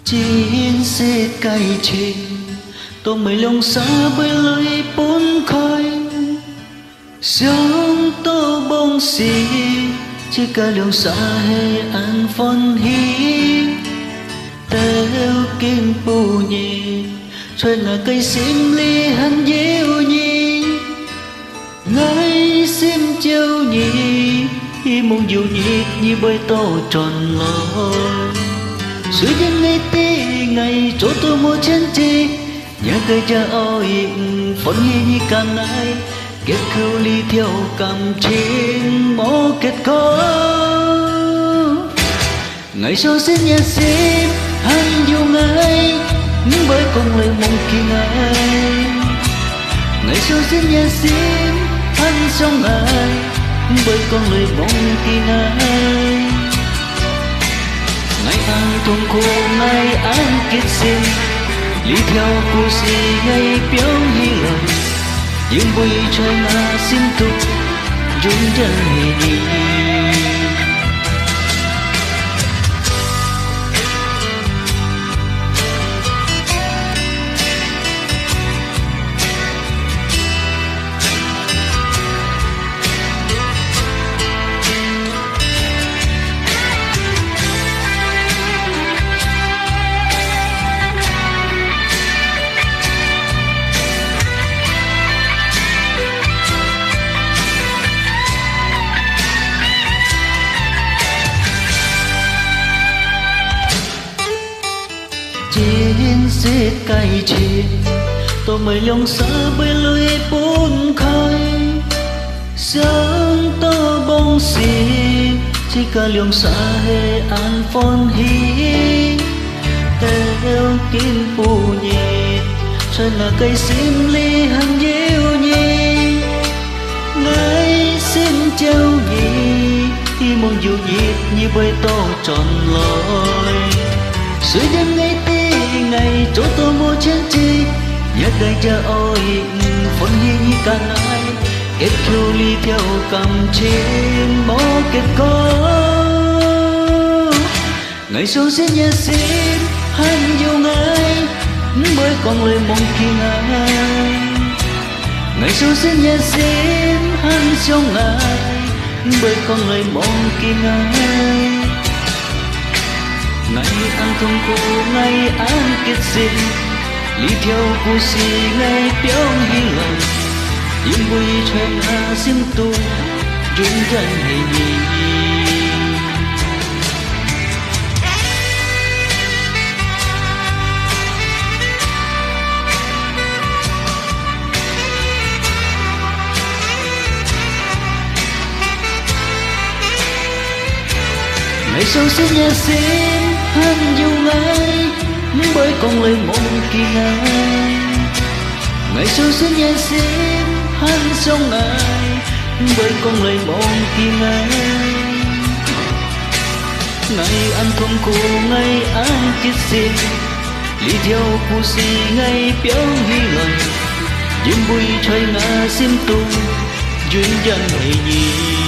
Chiến sĩ cày trên tôi mới lòng xa bởi lời bốn khói sống tô bông xì chỉ cả lòng xa hay ăn phân hí teo kim bù nhì trời là cây sim ly hắn diêu nhi ngay sim chiêu nhì hi mong dù nhịp như bơi tô tròn lối suy dân ngay tí ngày chỗ tôi mua chân chi nhà cây cha ôi phấn hi như càng ai kết khâu ly theo cầm trên mó kết khó ngày sau xin nhà xin hắn yêu ngài nhưng bởi con lời mong kỳ ngài ngày sau xin nhà xin hắn sống ngài bởi con lời mong kỳ ngài ngày ăn tuần khô ngày ăn kết xin lý theo cô si ngày biểu hi lời nhưng vui trời nga xin tục dung đời đi chiến sĩ cày trên tôi mới lòng xa bởi lối bốn khói sáng to bông xì chỉ cả lòng xa hệ an phong hí teo kim bù nhì trời là cây sim ly hàng diêu nhi ngay sim treo nhì khi mong dù nhịp như bơi to tròn lối suy đêm ngay tí ngày chỗ tôi mua chân chi nhớ cây cha ôi phấn hi như càng ai kết khâu ly theo cầm trên mó kết có ngày sau xin nhà xin hắn yêu ngài mới còn lời mong kỳ ngài ngày sau xin nhà xin hắn sống ngài bởi con lời mong kỳ ngài ngày ăn thông cô ngày ăn kết xin lý theo cô si ngày biểu hi lời yên vui trời nga xin tu dung dân hay nhì ngày sau xin nhà xin hắn yêu ngài bởi con lời mong kỳ ngài ngày sau xin nhà xin hắn sống ngài bởi con lời mong kỳ ngài ngày ăn không cô ngày ăn kết xin lý theo cô si ngày biểu hi lời nhưng vui trời nga xin tu duyên dân hay nhì